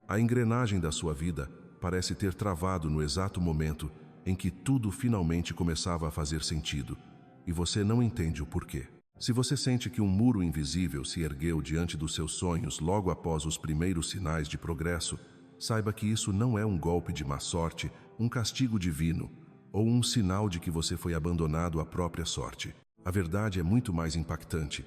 A engrenagem da sua vida parece ter travado no exato momento em que tudo finalmente começava a fazer sentido, e você não entende o porquê. Se você sente que um muro invisível se ergueu diante dos seus sonhos logo após os primeiros sinais de progresso, saiba que isso não é um golpe de má sorte, um castigo divino, ou um sinal de que você foi abandonado à própria sorte. A verdade é muito mais impactante.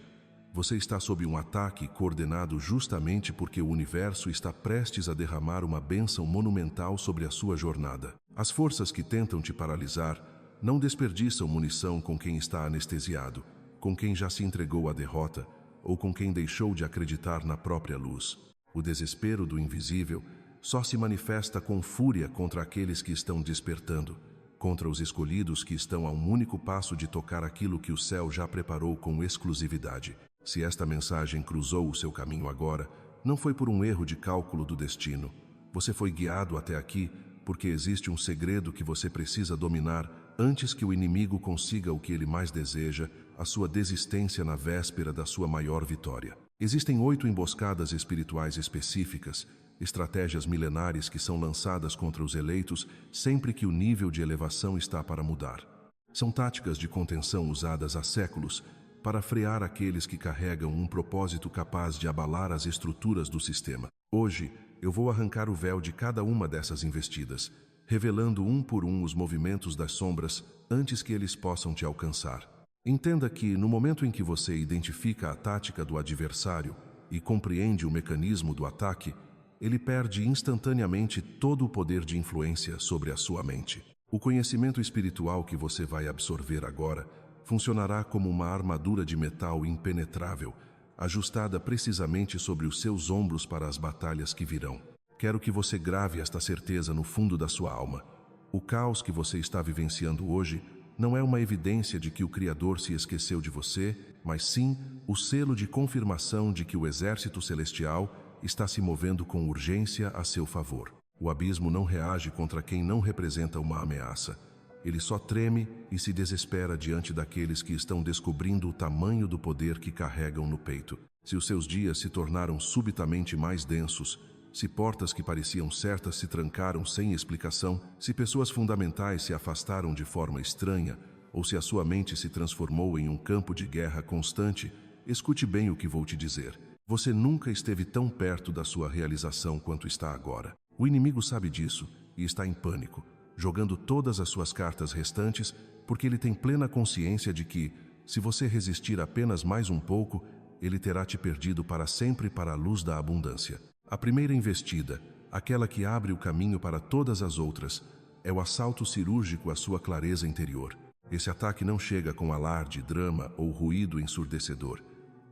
Você está sob um ataque coordenado justamente porque o universo está prestes a derramar uma bênção monumental sobre a sua jornada. As forças que tentam te paralisar não desperdiçam munição com quem está anestesiado, com quem já se entregou à derrota ou com quem deixou de acreditar na própria luz. O desespero do invisível só se manifesta com fúria contra aqueles que estão despertando, contra os escolhidos que estão a um único passo de tocar aquilo que o céu já preparou com exclusividade. Se esta mensagem cruzou o seu caminho agora, não foi por um erro de cálculo do destino. Você foi guiado até aqui porque existe um segredo que você precisa dominar antes que o inimigo consiga o que ele mais deseja, a sua desistência na véspera da sua maior vitória. Existem 8 emboscadas espirituais específicas, estratégias milenares que são lançadas contra os eleitos sempre que o nível de elevação está para mudar. São táticas de contenção usadas há séculos para frear aqueles que carregam um propósito capaz de abalar as estruturas do sistema. Hoje, eu vou arrancar o véu de cada uma dessas investidas, revelando um por um os movimentos das sombras antes que eles possam te alcançar. Entenda que, no momento em que você identifica a tática do adversário e compreende o mecanismo do ataque, ele perde instantaneamente todo o poder de influência sobre a sua mente. O conhecimento espiritual que você vai absorver agora funcionará como uma armadura de metal impenetrável, ajustada precisamente sobre os seus ombros para as batalhas que virão. Quero que você grave esta certeza no fundo da sua alma. O caos que você está vivenciando hoje não é uma evidência de que o Criador se esqueceu de você, mas sim o selo de confirmação de que o exército celestial está se movendo com urgência a seu favor. O abismo não reage contra quem não representa uma ameaça. Ele só treme e se desespera diante daqueles que estão descobrindo o tamanho do poder que carregam no peito. Se os seus dias se tornaram subitamente mais densos, se portas que pareciam certas se trancaram sem explicação, se pessoas fundamentais se afastaram de forma estranha, ou se a sua mente se transformou em um campo de guerra constante, escute bem o que vou te dizer. Você nunca esteve tão perto da sua realização quanto está agora. O inimigo sabe disso e está em pânico, jogando todas as suas cartas restantes, porque ele tem plena consciência de que, se você resistir apenas mais um pouco, ele terá te perdido para sempre para a luz da abundância. A primeira investida, aquela que abre o caminho para todas as outras, é o assalto cirúrgico à sua clareza interior. Esse ataque não chega com alarde, drama ou ruído ensurdecedor.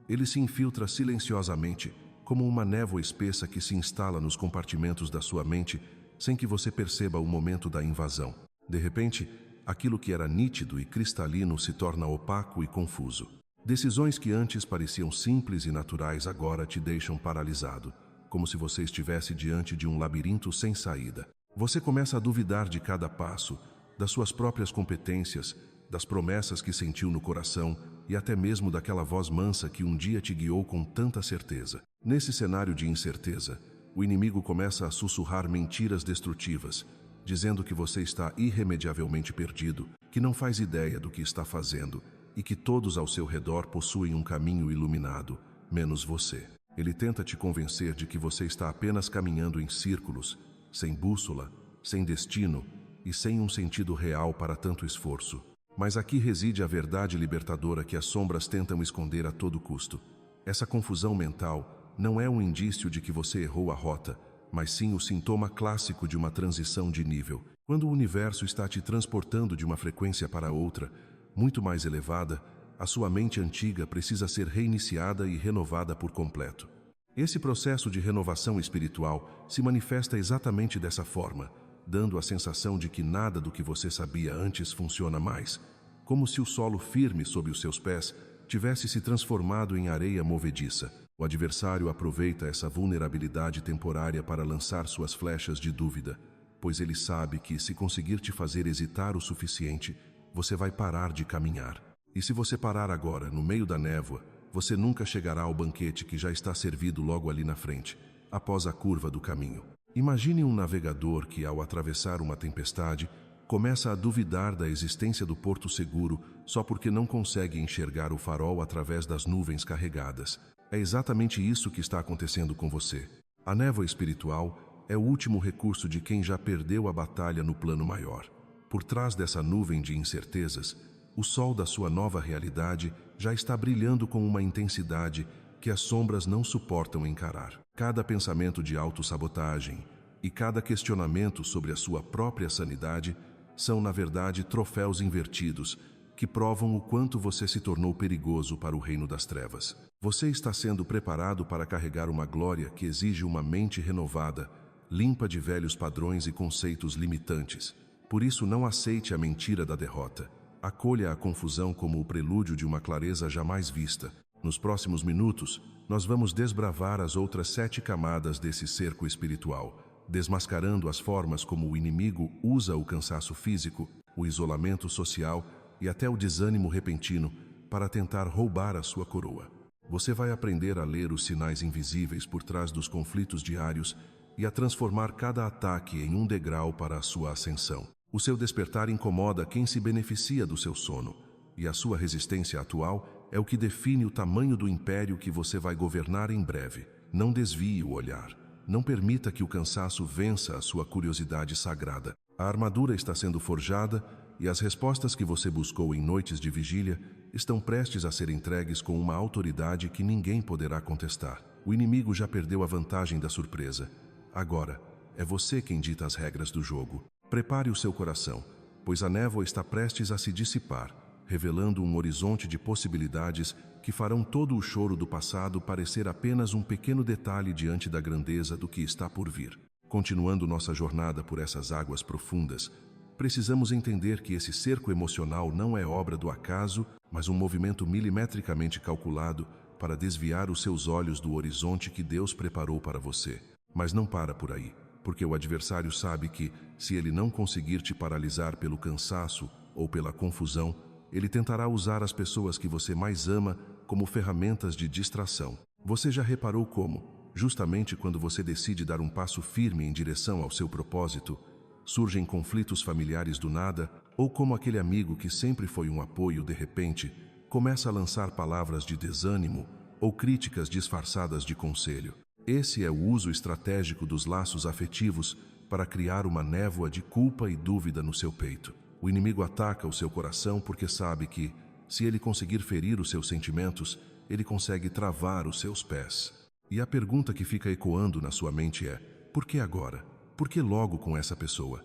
Ele se infiltra silenciosamente, como uma névoa espessa que se instala nos compartimentos da sua mente, sem que você perceba o momento da invasão. De repente, aquilo que era nítido e cristalino se torna opaco e confuso. Decisões que antes pareciam simples e naturais agora te deixam paralisado, como se você estivesse diante de um labirinto sem saída. Você começa a duvidar de cada passo, das suas próprias competências, das promessas que sentiu no coração e até mesmo daquela voz mansa que um dia te guiou com tanta certeza. Nesse cenário de incerteza, o inimigo começa a sussurrar mentiras destrutivas, dizendo que você está irremediavelmente perdido, que não faz ideia do que está fazendo e que todos ao seu redor possuem um caminho iluminado, menos você. Ele tenta te convencer de que você está apenas caminhando em círculos, sem bússola, sem destino e sem um sentido real para tanto esforço. Mas aqui reside a verdade libertadora que as sombras tentam esconder a todo custo. Essa confusão mental não é um indício de que você errou a rota, mas sim o sintoma clássico de uma transição de nível. Quando o universo está te transportando de uma frequência para outra, muito mais elevada, a sua mente antiga precisa ser reiniciada e renovada por completo. Esse processo de renovação espiritual se manifesta exatamente dessa forma, dando a sensação de que nada do que você sabia antes funciona mais, como se o solo firme sob os seus pés tivesse se transformado em areia movediça. O adversário aproveita essa vulnerabilidade temporária para lançar suas flechas de dúvida, pois ele sabe que, se conseguir te fazer hesitar o suficiente, você vai parar de caminhar. E se você parar agora, no meio da névoa, você nunca chegará ao banquete que já está servido logo ali na frente, após a curva do caminho. Imagine um navegador que, ao atravessar uma tempestade, começa a duvidar da existência do porto seguro só porque não consegue enxergar o farol através das nuvens carregadas. É exatamente isso que está acontecendo com você. A névoa espiritual é o último recurso de quem já perdeu a batalha no plano maior. Por trás dessa nuvem de incertezas, o sol da sua nova realidade já está brilhando com uma intensidade que as sombras não suportam encarar. Cada pensamento de autossabotagem e cada questionamento sobre a sua própria sanidade são, na verdade, troféus invertidos que provam o quanto você se tornou perigoso para o reino das trevas. Você está sendo preparado para carregar uma glória que exige uma mente renovada, limpa de velhos padrões e conceitos limitantes. Por isso, não aceite a mentira da derrota. Acolha a confusão como o prelúdio de uma clareza jamais vista. Nos próximos minutos, nós vamos desbravar as outras 7 camadas desse cerco espiritual, desmascarando as formas como o inimigo usa o cansaço físico, o isolamento social e até o desânimo repentino para tentar roubar a sua coroa. Você vai aprender a ler os sinais invisíveis por trás dos conflitos diários e a transformar cada ataque em um degrau para a sua ascensão. O seu despertar incomoda quem se beneficia do seu sono, e a sua resistência atual é o que define o tamanho do império que você vai governar em breve. Não desvie o olhar. Não permita que o cansaço vença a sua curiosidade sagrada. A armadura está sendo forjada e as respostas que você buscou em noites de vigília estão prestes a ser entregues com uma autoridade que ninguém poderá contestar. O inimigo já perdeu a vantagem da surpresa. Agora, é você quem dita as regras do jogo. Prepare o seu coração, pois a névoa está prestes a se dissipar, revelando um horizonte de possibilidades que farão todo o choro do passado parecer apenas um pequeno detalhe diante da grandeza do que está por vir. Continuando nossa jornada por essas águas profundas, precisamos entender que esse cerco emocional não é obra do acaso, mas um movimento milimetricamente calculado para desviar os seus olhos do horizonte que Deus preparou para você. Mas não para por aí, porque o adversário sabe que, se ele não conseguir te paralisar pelo cansaço ou pela confusão, ele tentará usar as pessoas que você mais ama como ferramentas de distração. Você já reparou como, justamente quando você decide dar um passo firme em direção ao seu propósito, surgem conflitos familiares do nada, ou como aquele amigo que sempre foi um apoio, de repente, começa a lançar palavras de desânimo ou críticas disfarçadas de conselho. Esse é o uso estratégico dos laços afetivos para criar uma névoa de culpa e dúvida no seu peito. O inimigo ataca o seu coração porque sabe que, se ele conseguir ferir os seus sentimentos, ele consegue travar os seus pés. E a pergunta que fica ecoando na sua mente é: por que agora? Por que logo com essa pessoa?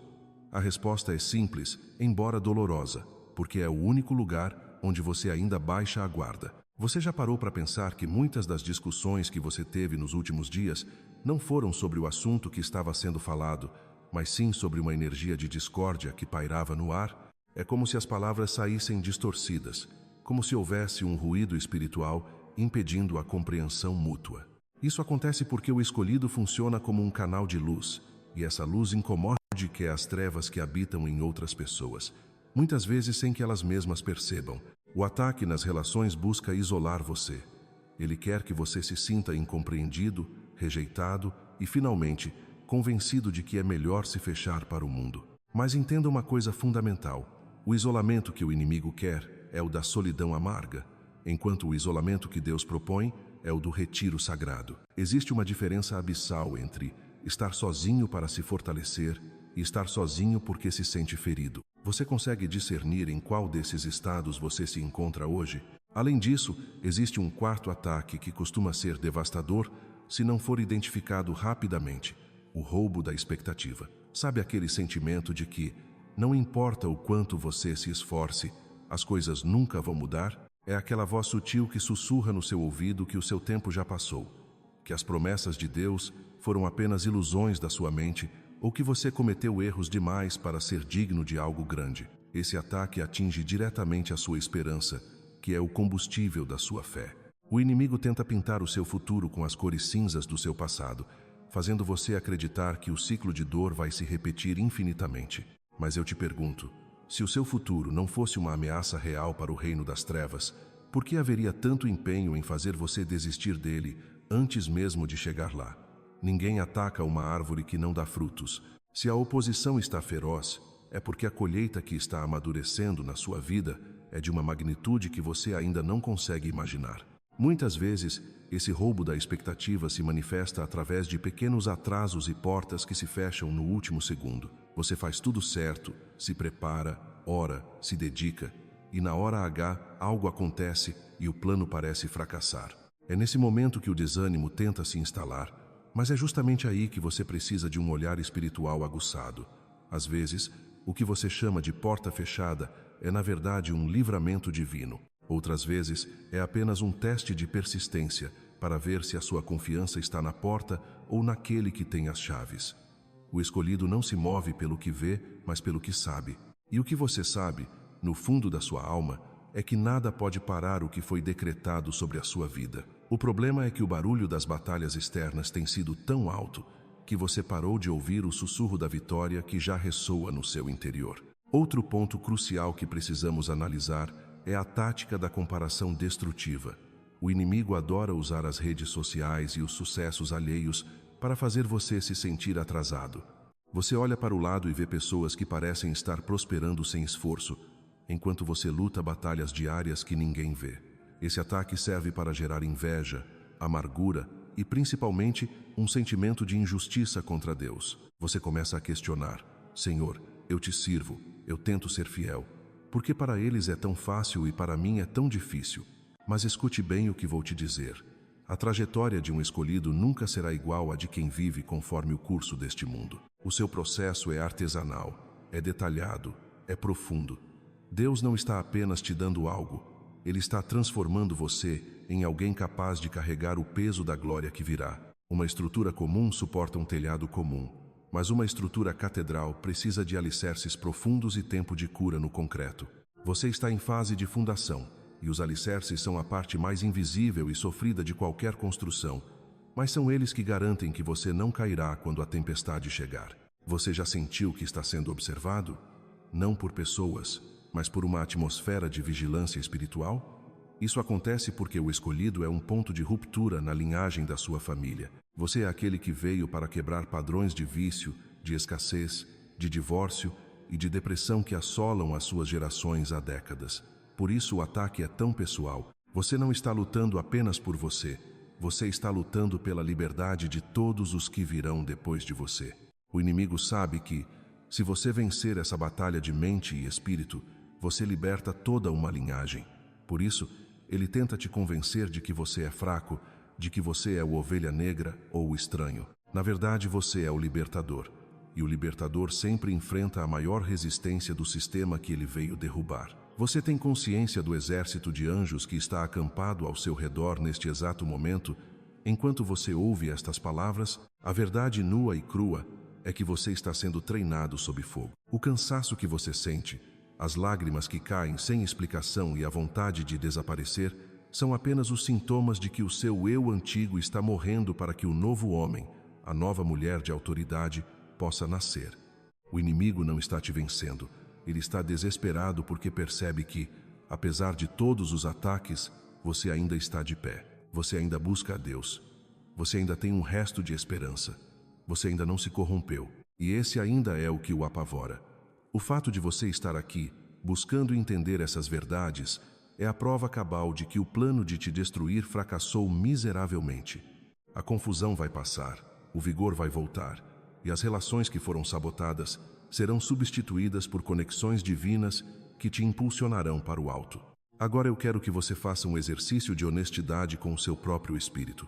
A resposta é simples, embora dolorosa, porque é o único lugar onde você ainda baixa a guarda. Você já parou para pensar que muitas das discussões que você teve nos últimos dias não foram sobre o assunto que estava sendo falado, mas sim sobre uma energia de discórdia que pairava no ar? É como se as palavras saíssem distorcidas, como se houvesse um ruído espiritual impedindo a compreensão mútua. Isso acontece porque o escolhido funciona como um canal de luz, e essa luz incomoda que as trevas que habitam em outras pessoas, muitas vezes sem que elas mesmas percebam. O ataque nas relações busca isolar você. Ele quer que você se sinta incompreendido, rejeitado e, finalmente, convencido de que é melhor se fechar para o mundo. Mas entenda uma coisa fundamental: o isolamento que o inimigo quer é o da solidão amarga, enquanto o isolamento que Deus propõe é o do retiro sagrado. Existe uma diferença abissal entre estar sozinho para se fortalecer e estar sozinho porque se sente ferido. Você consegue discernir em qual desses estados você se encontra hoje? Além disso, existe um quarto ataque que costuma ser devastador se não for identificado rapidamente: o roubo da expectativa. Sabe aquele sentimento de que, não importa o quanto você se esforce, as coisas nunca vão mudar? É aquela voz sutil que sussurra no seu ouvido que o seu tempo já passou, que as promessas de Deus foram apenas ilusões da sua mente, ou que você cometeu erros demais para ser digno de algo grande. Esse ataque atinge diretamente a sua esperança, que é o combustível da sua fé. O inimigo tenta pintar o seu futuro com as cores cinzas do seu passado, fazendo você acreditar que o ciclo de dor vai se repetir infinitamente. Mas eu te pergunto, se o seu futuro não fosse uma ameaça real para o reino das trevas, por que haveria tanto empenho em fazer você desistir dele antes mesmo de chegar lá? Ninguém ataca uma árvore que não dá frutos. Se a oposição está feroz, é porque a colheita que está amadurecendo na sua vida é de uma magnitude que você ainda não consegue imaginar. Muitas vezes, esse roubo da expectativa se manifesta através de pequenos atrasos e portas que se fecham no último segundo. Você faz tudo certo, se prepara, ora, se dedica, e na hora H algo acontece e o plano parece fracassar. É nesse momento que o desânimo tenta se instalar, mas é justamente aí que você precisa de um olhar espiritual aguçado. Às vezes, o que você chama de porta fechada é na verdade um livramento divino. Outras vezes, é apenas um teste de persistência para ver se a sua confiança está na porta ou naquele que tem as chaves. O escolhido não se move pelo que vê, mas pelo que sabe. E o que você sabe, no fundo da sua alma, é que nada pode parar o que foi decretado sobre a sua vida. O problema é que o barulho das batalhas externas tem sido tão alto que você parou de ouvir o sussurro da vitória que já ressoa no seu interior. Outro ponto crucial que precisamos analisar é a tática da comparação destrutiva. O inimigo adora usar as redes sociais e os sucessos alheios para fazer você se sentir atrasado. Você olha para o lado e vê pessoas que parecem estar prosperando sem esforço, enquanto você luta batalhas diárias que ninguém vê. Esse ataque serve para gerar inveja, amargura e, principalmente, um sentimento de injustiça contra Deus. Você começa a questionar: Senhor, eu te sirvo, eu tento ser fiel. Por que para eles é tão fácil e para mim é tão difícil? Mas escute bem o que vou te dizer. A trajetória de um escolhido nunca será igual à de quem vive conforme o curso deste mundo. O seu processo é artesanal, é detalhado, é profundo. Deus não está apenas te dando algo, Ele está transformando você em alguém capaz de carregar o peso da glória que virá. Uma estrutura comum suporta um telhado comum, mas uma estrutura catedral precisa de alicerces profundos e tempo de cura no concreto. Você está em fase de fundação, e os alicerces são a parte mais invisível e sofrida de qualquer construção, mas são eles que garantem que você não cairá quando a tempestade chegar. Você já sentiu que está sendo observado? Não por pessoas, mas por uma atmosfera de vigilância espiritual? Isso acontece porque o escolhido é um ponto de ruptura na linhagem da sua família. Você é aquele que veio para quebrar padrões de vício, de escassez, de divórcio e de depressão que assolam as suas gerações há décadas. Por isso o ataque é tão pessoal. Você não está lutando apenas por você. Você está lutando pela liberdade de todos os que virão depois de você. O inimigo sabe que, se você vencer essa batalha de mente e espírito, você liberta toda uma linhagem. Por isso, ele tenta te convencer de que você é fraco, de que você é o ovelha negra ou o estranho. Na verdade, você é o libertador. E o libertador sempre enfrenta a maior resistência do sistema que ele veio derrubar. Você tem consciência do exército de anjos que está acampado ao seu redor neste exato momento? Enquanto você ouve estas palavras, a verdade nua e crua é que você está sendo treinado sob fogo. O cansaço que você sente, as lágrimas que caem sem explicação e a vontade de desaparecer são apenas os sintomas de que o seu eu antigo está morrendo para que o novo homem, a nova mulher de autoridade, possa nascer. O inimigo não está te vencendo. Ele está desesperado porque percebe que, apesar de todos os ataques, você ainda está de pé. Você ainda busca a Deus. Você ainda tem um resto de esperança. Você ainda não se corrompeu. E esse ainda é o que o apavora. O fato de você estar aqui, buscando entender essas verdades, é a prova cabal de que o plano de te destruir fracassou miseravelmente. A confusão vai passar, o vigor vai voltar, e as relações que foram sabotadas serão substituídas por conexões divinas que te impulsionarão para o alto. Agora eu quero que você faça um exercício de honestidade com o seu próprio espírito.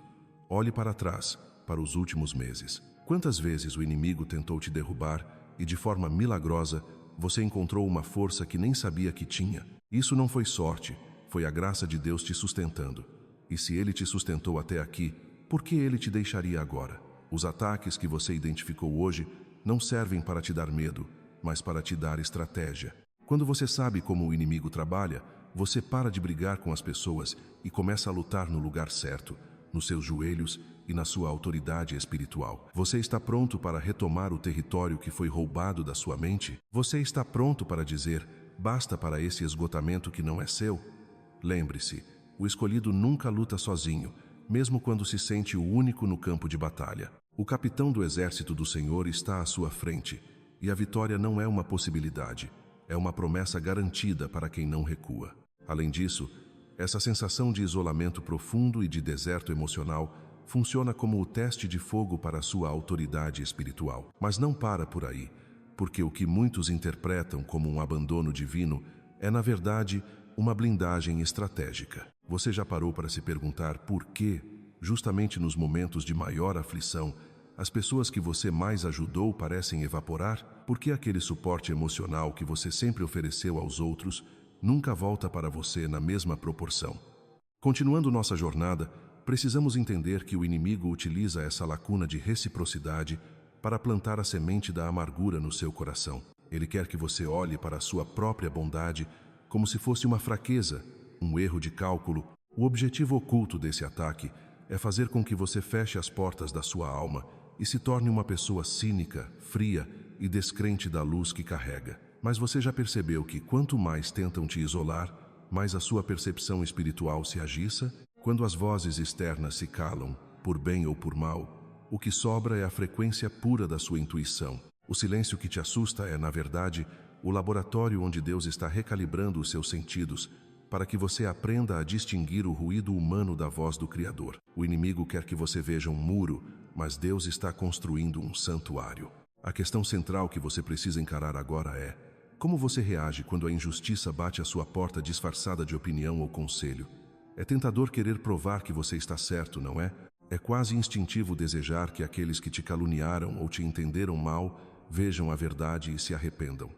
Olhe para trás, para os últimos meses. Quantas vezes o inimigo tentou te derrubar e, de forma milagrosa, você encontrou uma força que nem sabia que tinha? Isso não foi sorte, foi a graça de Deus te sustentando. E se Ele te sustentou até aqui, por que Ele te deixaria agora? Os ataques que você identificou hoje não servem para te dar medo, mas para te dar estratégia. Quando você sabe como o inimigo trabalha, você para de brigar com as pessoas e começa a lutar no lugar certo, nos seus joelhos e na sua autoridade espiritual. Você está pronto para retomar o território que foi roubado da sua mente? Você está pronto para dizer, basta para esse esgotamento que não é seu? Lembre-se, o escolhido nunca luta sozinho, mesmo quando se sente o único no campo de batalha. O capitão do exército do Senhor está à sua frente, e a vitória não é uma possibilidade, é uma promessa garantida para quem não recua. Além disso, essa sensação de isolamento profundo e de deserto emocional funciona como o teste de fogo para a sua autoridade espiritual. Mas não para por aí, porque o que muitos interpretam como um abandono divino é, na verdade, uma blindagem estratégica. Você já parou para se perguntar por que, justamente nos momentos de maior aflição, as pessoas que você mais ajudou parecem evaporar? Por que aquele suporte emocional que você sempre ofereceu aos outros nunca volta para você na mesma proporção? Continuando nossa jornada, precisamos entender que o inimigo utiliza essa lacuna de reciprocidade para plantar a semente da amargura no seu coração. Ele quer que você olhe para a sua própria bondade como se fosse uma fraqueza, um erro de cálculo. O objetivo oculto desse ataque é fazer com que você feche as portas da sua alma e se torne uma pessoa cínica, fria e descrente da luz que carrega. Mas você já percebeu que quanto mais tentam te isolar, mais a sua percepção espiritual se aguça? Quando as vozes externas se calam, por bem ou por mal, o que sobra é a frequência pura da sua intuição. O silêncio que te assusta é, na verdade, o laboratório onde Deus está recalibrando os seus sentidos para que você aprenda a distinguir o ruído humano da voz do Criador. O inimigo quer que você veja um muro, mas Deus está construindo um santuário. A questão central que você precisa encarar agora é: como você reage quando a injustiça bate à sua porta disfarçada de opinião ou conselho? É tentador querer provar que você está certo, não é? É quase instintivo desejar que aqueles que te caluniaram ou te entenderam mal vejam a verdade e se arrependam.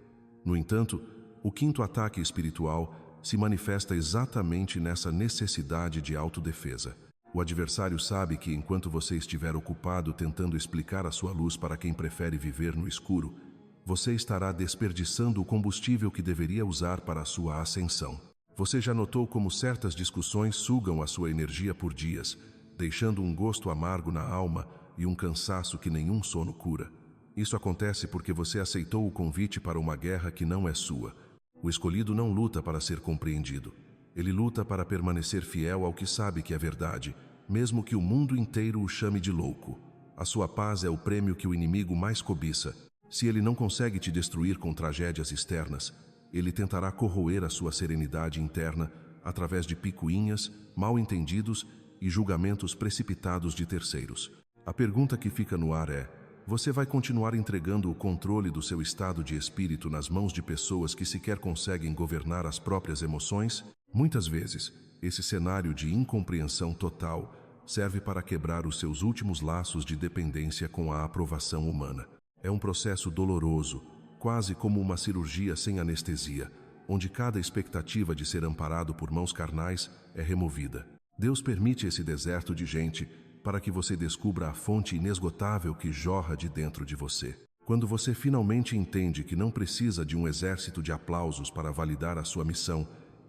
No entanto, o quinto ataque espiritual se manifesta exatamente nessa necessidade de autodefesa. O adversário sabe que enquanto você estiver ocupado tentando explicar a sua luz para quem prefere viver no escuro, você estará desperdiçando o combustível que deveria usar para a sua ascensão. Você já notou como certas discussões sugam a sua energia por dias, deixando um gosto amargo na alma e um cansaço que nenhum sono cura? Isso acontece porque você aceitou o convite para uma guerra que não é sua. O escolhido não luta para ser compreendido. Ele luta para permanecer fiel ao que sabe que é verdade, mesmo que o mundo inteiro o chame de louco. A sua paz é o prêmio que o inimigo mais cobiça. Se ele não consegue te destruir com tragédias externas, ele tentará corroer a sua serenidade interna através de picuinhas, mal-entendidos e julgamentos precipitados de terceiros. A pergunta que fica no ar é: você vai continuar entregando o controle do seu estado de espírito nas mãos de pessoas que sequer conseguem governar as próprias emoções? Muitas vezes, esse cenário de incompreensão total serve para quebrar os seus últimos laços de dependência com a aprovação humana. É um processo doloroso, quase como uma cirurgia sem anestesia, onde cada expectativa de ser amparado por mãos carnais é removida. Deus permite esse deserto de gente para que você descubra a fonte inesgotável que jorra de dentro de você. Quando você finalmente entende que não precisa de um exército de aplausos para validar a sua missão,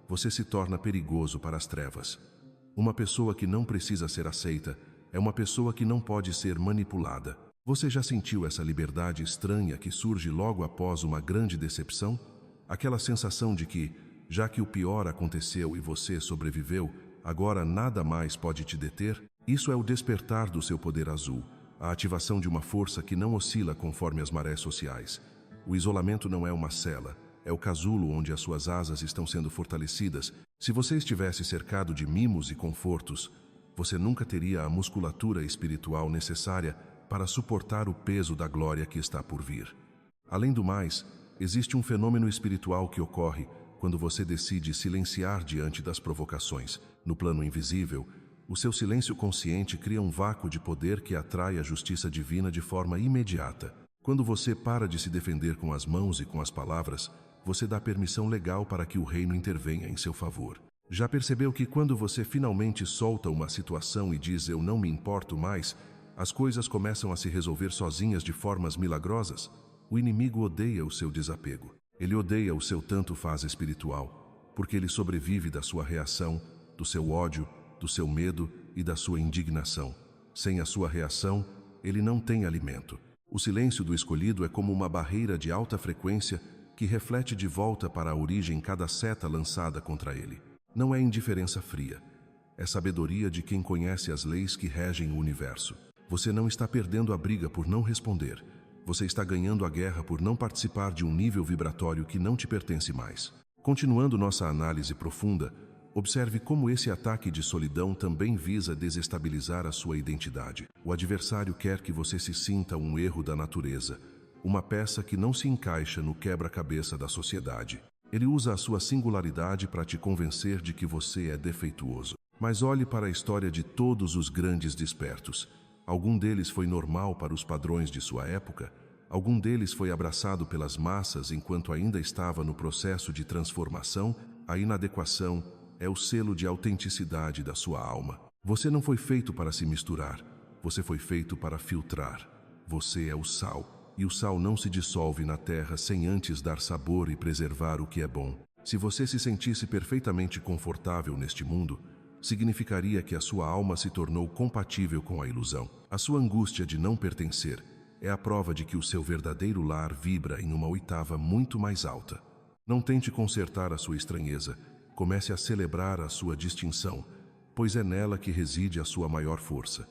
você se torna perigoso para as trevas. Uma pessoa que não precisa ser aceita é uma pessoa que não pode ser manipulada. Você já sentiu essa liberdade estranha que surge logo após uma grande decepção? Aquela sensação de que, já que o pior aconteceu e você sobreviveu, agora nada mais pode te deter? Isso é o despertar do seu poder azul, a ativação de uma força que não oscila conforme as marés sociais. O isolamento não é uma cela, é o casulo onde as suas asas estão sendo fortalecidas. Se você estivesse cercado de mimos e confortos, você nunca teria a musculatura espiritual necessária para suportar o peso da glória que está por vir. Além do mais, existe um fenômeno espiritual que ocorre quando você decide silenciar diante das provocações. No plano invisível, o seu silêncio consciente cria um vácuo de poder que atrai a justiça divina de forma imediata. Quando você para de se defender com as mãos e com as palavras, você dá permissão legal para que o reino intervenha em seu favor. Já percebeu que quando você finalmente solta uma situação e diz "eu não me importo mais", as coisas começam a se resolver sozinhas de formas milagrosas? O inimigo odeia o seu desapego. Ele odeia o seu tanto faz espiritual, porque ele sobrevive da sua reação, do seu ódio, do seu medo e da sua indignação. Sem a sua reação, ele não tem alimento. O silêncio do escolhido é como uma barreira de alta frequência que reflete de volta para a origem cada seta lançada contra ele. Não é indiferença fria, é sabedoria de quem conhece as leis que regem o universo. Você não está perdendo a briga por não responder. Você está ganhando a guerra por não participar de um nível vibratório que não te pertence mais. Continuando nossa análise profunda, observe como esse ataque de solidão também visa desestabilizar a sua identidade. O adversário quer que você se sinta um erro da natureza, uma peça que não se encaixa no quebra-cabeça da sociedade. Ele usa a sua singularidade para te convencer de que você é defeituoso. Mas olhe para a história de todos os grandes despertos. Algum deles foi normal para os padrões de sua época? Algum deles foi abraçado pelas massas enquanto ainda estava no processo de transformação? A inadequação é o selo de autenticidade da sua alma. Você não foi feito para se misturar, você foi feito para filtrar. Você é o sal, e o sal não se dissolve na terra sem antes dar sabor e preservar o que é bom. Se você se sentisse perfeitamente confortável neste mundo, significaria que a sua alma se tornou compatível com a ilusão. A sua angústia de não pertencer é a prova de que o seu verdadeiro lar vibra em uma oitava muito mais alta. Não tente consertar a sua estranheza, comece a celebrar a sua distinção, pois é nela que reside a sua maior força.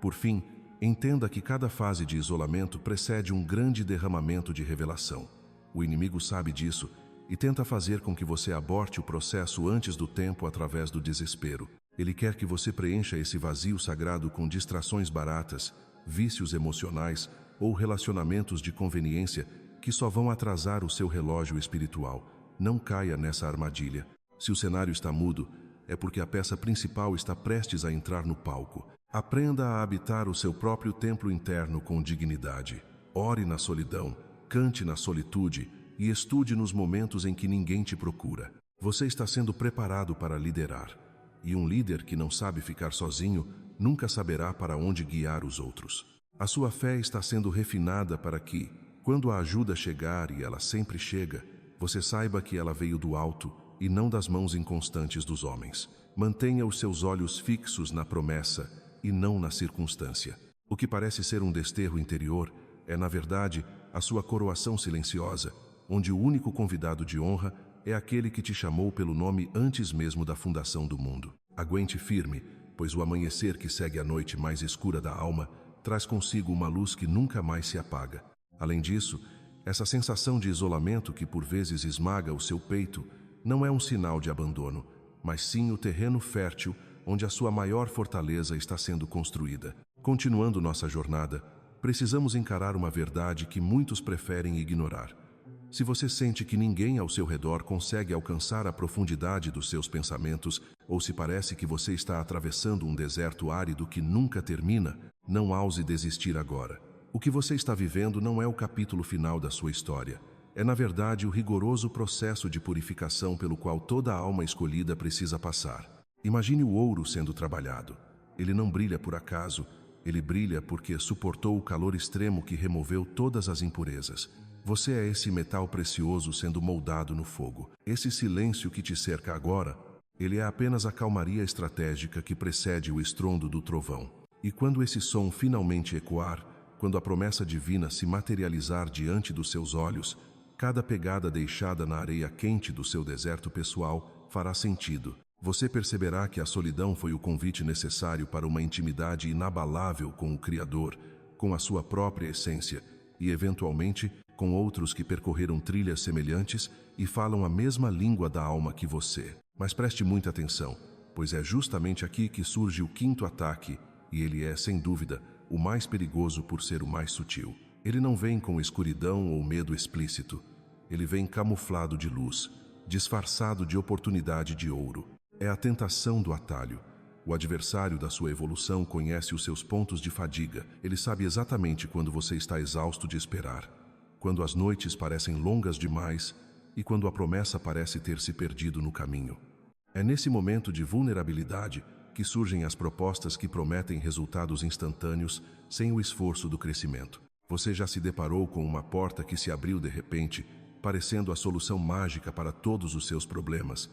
Por fim, entenda que cada fase de isolamento precede um grande derramamento de revelação. O inimigo sabe disso e tenta fazer com que você aborte o processo antes do tempo através do desespero. Ele quer que você preencha esse vazio sagrado com distrações baratas, vícios emocionais ou relacionamentos de conveniência que só vão atrasar o seu relógio espiritual. Não caia nessa armadilha. Se o cenário está mudo, é porque a peça principal está prestes a entrar no palco. Aprenda a habitar o seu próprio templo interno com dignidade. Ore na solidão, cante na solitude e estude nos momentos em que ninguém te procura. Você está sendo preparado para liderar. E um líder que não sabe ficar sozinho nunca saberá para onde guiar os outros. A sua fé está sendo refinada para que, quando a ajuda chegar, e ela sempre chega, você saiba que ela veio do alto e não das mãos inconstantes dos homens. Mantenha os seus olhos fixos na promessa e não na circunstância. O que parece ser um desterro interior é, na verdade, a sua coroação silenciosa, onde o único convidado de honra é aquele que te chamou pelo nome antes mesmo da fundação do mundo. Aguente firme, pois o amanhecer que segue a noite mais escura da alma traz consigo uma luz que nunca mais se apaga. Além disso, essa sensação de isolamento que por vezes esmaga o seu peito não é um sinal de abandono, mas sim o terreno fértil onde a sua maior fortaleza está sendo construída. Continuando nossa jornada, precisamos encarar uma verdade que muitos preferem ignorar. Se você sente que ninguém ao seu redor consegue alcançar a profundidade dos seus pensamentos, ou se parece que você está atravessando um deserto árido que nunca termina, não ouse desistir agora. O que você está vivendo não é o capítulo final da sua história. É, na verdade, o rigoroso processo de purificação pelo qual toda alma escolhida precisa passar. Imagine o ouro sendo trabalhado. Ele não brilha por acaso, ele brilha porque suportou o calor extremo que removeu todas as impurezas. Você é esse metal precioso sendo moldado no fogo. Esse silêncio que te cerca agora, ele é apenas a calmaria estratégica que precede o estrondo do trovão. E quando esse som finalmente ecoar, quando a promessa divina se materializar diante dos seus olhos, cada pegada deixada na areia quente do seu deserto pessoal fará sentido. Você perceberá que a solidão foi o convite necessário para uma intimidade inabalável com o Criador, com a sua própria essência e, eventualmente, com outros que percorreram trilhas semelhantes e falam a mesma língua da alma que você. Mas preste muita atenção, pois é justamente aqui que surge o quinto ataque, e ele é, sem dúvida, o mais perigoso por ser o mais sutil. Ele não vem com escuridão ou medo explícito. Ele vem camuflado de luz, disfarçado de oportunidade de ouro. É a tentação do atalho. O adversário da sua evolução conhece os seus pontos de fadiga. Ele sabe exatamente quando você está exausto de esperar, quando as noites parecem longas demais e quando a promessa parece ter se perdido no caminho. É nesse momento de vulnerabilidade que surgem as propostas que prometem resultados instantâneos sem o esforço do crescimento. Você já se deparou com uma porta que se abriu de repente, parecendo a solução mágica para todos os seus problemas,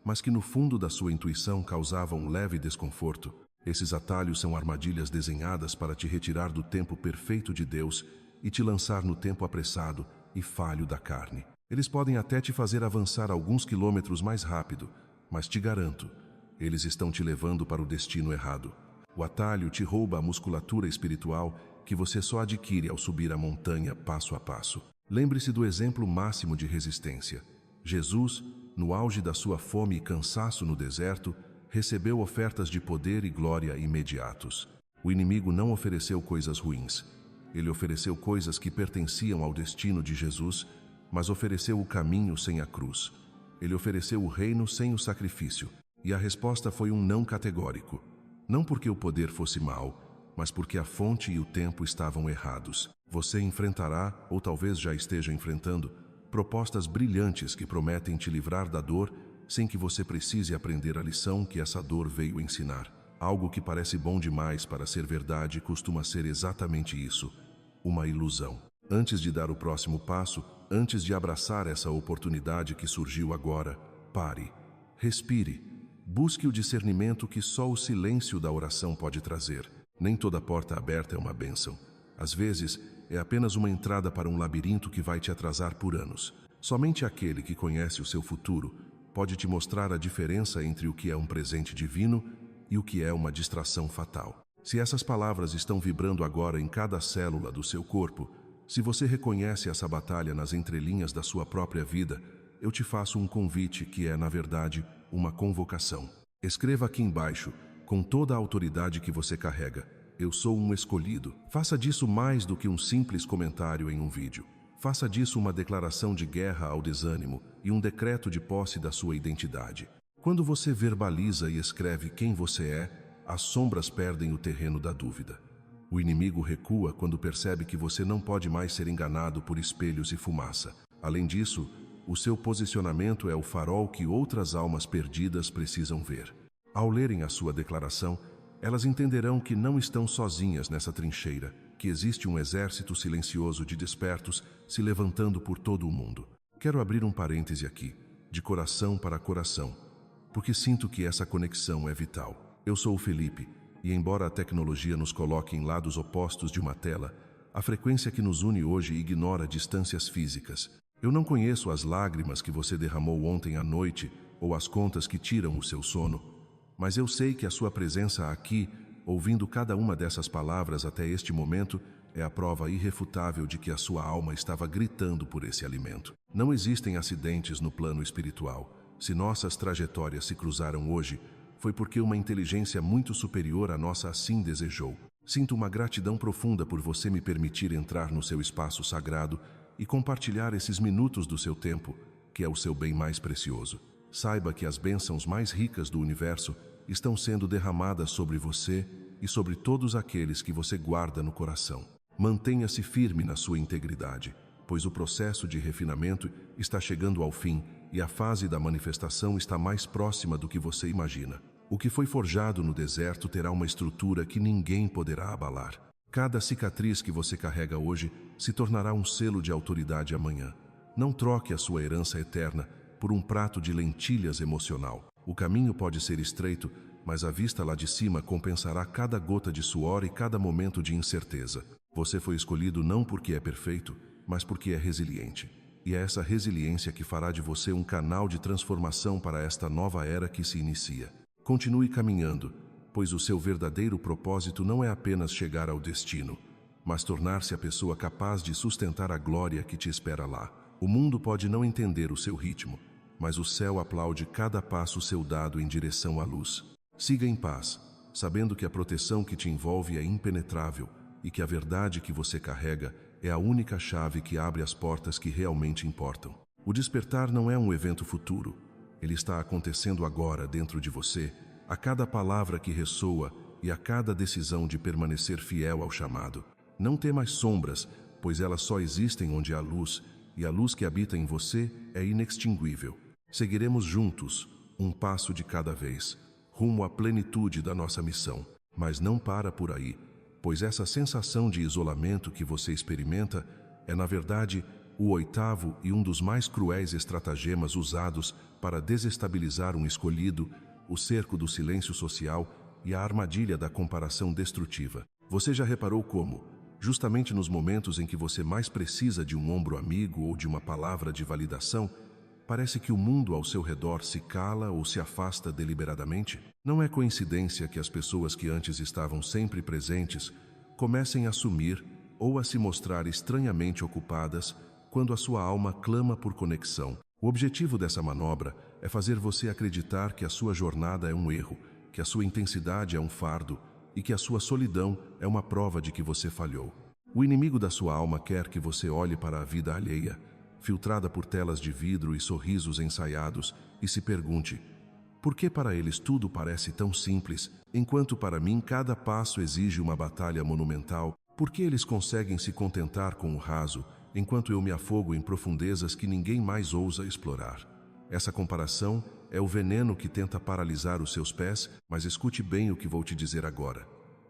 mas que no fundo da sua intuição causava um leve desconforto. Esses atalhos são armadilhas desenhadas para te retirar do tempo perfeito de Deus e te lançar no tempo apressado e falho da carne. Eles podem até te fazer avançar alguns quilômetros mais rápido, mas te garanto, eles estão te levando para o destino errado. O atalho te rouba a musculatura espiritual que você só adquire ao subir a montanha passo a passo. Lembre-se do exemplo máximo de resistência. Jesus, no auge da sua fome e cansaço no deserto, recebeu ofertas de poder e glória imediatos. O inimigo não ofereceu coisas ruins. Ele ofereceu coisas que pertenciam ao destino de Jesus, mas ofereceu o caminho sem a cruz. Ele ofereceu o reino sem o sacrifício, e a resposta foi um não categórico. Não porque o poder fosse mau, mas porque a fonte e o tempo estavam errados. Você enfrentará, ou talvez já esteja enfrentando, propostas brilhantes que prometem te livrar da dor sem que você precise aprender a lição que essa dor veio ensinar. Algo que parece bom demais para ser verdade costuma ser exatamente isso, uma ilusão. Antes de dar o próximo passo, antes de abraçar essa oportunidade que surgiu agora, pare, respire, busque o discernimento que só o silêncio da oração pode trazer. Nem toda porta aberta é uma bênção. Às vezes, é apenas uma entrada para um labirinto que vai te atrasar por anos. Somente aquele que conhece o seu futuro pode te mostrar a diferença entre o que é um presente divino e o que é uma distração fatal. Se essas palavras estão vibrando agora em cada célula do seu corpo, se você reconhece essa batalha nas entrelinhas da sua própria vida, eu te faço um convite que é, na verdade, uma convocação. Escreva aqui embaixo, com toda a autoridade que você carrega: eu sou um escolhido. Faça disso mais do que um simples comentário em um vídeo. Faça disso uma declaração de guerra ao desânimo e um decreto de posse da sua identidade. Quando você verbaliza e escreve quem você é, as sombras perdem o terreno da dúvida. O inimigo recua quando percebe que você não pode mais ser enganado por espelhos e fumaça. Além disso, o seu posicionamento é o farol que outras almas perdidas precisam ver. Ao lerem a sua declaração, elas entenderão que não estão sozinhas nessa trincheira, que existe um exército silencioso de despertos se levantando por todo o mundo. Quero abrir um parêntese aqui, de coração para coração, porque sinto que essa conexão é vital. Eu sou o Felipe, e embora a tecnologia nos coloque em lados opostos de uma tela, a frequência que nos une hoje ignora distâncias físicas. Eu não conheço as lágrimas que você derramou ontem à noite ou as contas que tiram o seu sono, mas eu sei que a sua presença aqui, ouvindo cada uma dessas palavras até este momento, é a prova irrefutável de que a sua alma estava gritando por esse alimento. Não existem acidentes no plano espiritual. Se nossas trajetórias se cruzaram hoje, foi porque uma inteligência muito superior à nossa assim desejou. Sinto uma gratidão profunda por você me permitir entrar no seu espaço sagrado e compartilhar esses minutos do seu tempo, que é o seu bem mais precioso. Saiba que as bênçãos mais ricas do universo estão sendo derramadas sobre você e sobre todos aqueles que você guarda no coração. Mantenha-se firme na sua integridade, pois o processo de refinamento está chegando ao fim e a fase da manifestação está mais próxima do que você imagina. O que foi forjado no deserto terá uma estrutura que ninguém poderá abalar. Cada cicatriz que você carrega hoje se tornará um selo de autoridade amanhã. Não troque a sua herança eterna por um prato de lentilhas emocional. O caminho pode ser estreito, mas a vista lá de cima compensará cada gota de suor e cada momento de incerteza. Você foi escolhido não porque é perfeito, mas porque é resiliente. E é essa resiliência que fará de você um canal de transformação para esta nova era que se inicia. Continue caminhando, pois o seu verdadeiro propósito não é apenas chegar ao destino, mas tornar-se a pessoa capaz de sustentar a glória que te espera lá. O mundo pode não entender o seu ritmo, mas o céu aplaude cada passo seu dado em direção à luz. Siga em paz, sabendo que a proteção que te envolve é impenetrável e que a verdade que você carrega é a única chave que abre as portas que realmente importam. O despertar não é um evento futuro. Ele está acontecendo agora dentro de você, a cada palavra que ressoa e a cada decisão de permanecer fiel ao chamado. Não temas sombras, pois elas só existem onde há luz, e a luz que habita em você é inextinguível. Seguiremos juntos, um passo de cada vez, rumo à plenitude da nossa missão. Mas não para por aí, pois essa sensação de isolamento que você experimenta é, na verdade, o oitavo e um dos mais cruéis estratagemas usados para desestabilizar um escolhido, o cerco do silêncio social e a armadilha da comparação destrutiva. Você já reparou como, justamente nos momentos em que você mais precisa de um ombro amigo ou de uma palavra de validação, Parece que o mundo ao seu redor se cala ou se afasta deliberadamente. Não é coincidência que as pessoas que antes estavam sempre presentes comecem a sumir ou a se mostrar estranhamente ocupadas quando a sua alma clama por conexão. O objetivo dessa manobra é fazer você acreditar que a sua jornada é um erro, que a sua intensidade é um fardo e que a sua solidão é uma prova de que você falhou. O inimigo da sua alma quer que você olhe para a vida alheia, filtrada por telas de vidro e sorrisos ensaiados, e se pergunte: por que para eles tudo parece tão simples, enquanto para mim cada passo exige uma batalha monumental? Por que eles conseguem se contentar com o raso, enquanto eu me afogo em profundezas que ninguém mais ousa explorar? Essa comparação é o veneno que tenta paralisar os seus pés, mas escute bem o que vou te dizer agora.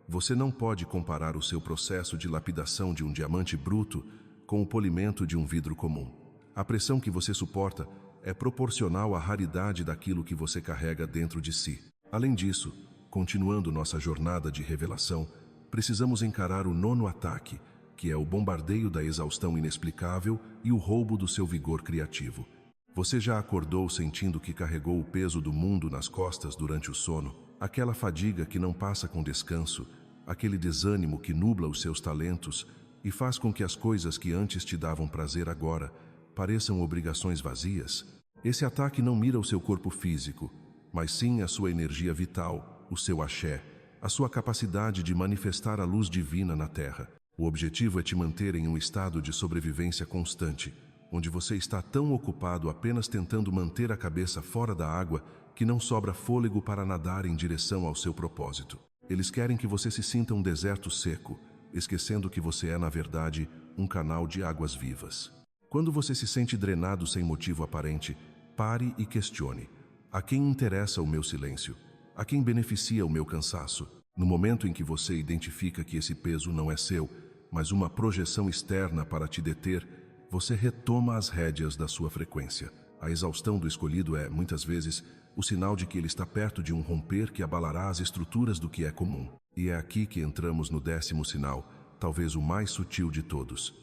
Você não pode comparar o seu processo de lapidação de um diamante bruto com o polimento de um vidro comum. A pressão que você suporta é proporcional à raridade daquilo que você carrega dentro de si. Além disso, continuando nossa jornada de revelação, precisamos encarar o 9º ataque, que é o bombardeio da exaustão inexplicável e o roubo do seu vigor criativo. Você já acordou sentindo que carregou o peso do mundo nas costas durante o sono? Aquela fadiga que não passa com descanso, aquele desânimo que nubla os seus talentos e faz com que as coisas que antes te davam prazer agora pareçam obrigações vazias? Esse ataque não mira o seu corpo físico, mas sim a sua energia vital, o seu axé, a sua capacidade de manifestar a luz divina na Terra. O objetivo é te manter em um estado de sobrevivência constante, onde você está tão ocupado apenas tentando manter a cabeça fora da água que não sobra fôlego para nadar em direção ao seu propósito. Eles querem que você se sinta um deserto seco, esquecendo que você é, na verdade, um canal de águas vivas. Quando você se sente drenado sem motivo aparente, pare e questione: a quem interessa o meu silêncio? A quem beneficia o meu cansaço? No momento em que você identifica que esse peso não é seu, mas uma projeção externa para te deter, você retoma as rédeas da sua frequência. A exaustão do escolhido é, muitas vezes, o sinal de que ele está perto de um romper que abalará as estruturas do que é comum. E é aqui que entramos no 10º sinal, talvez o mais sutil de todos: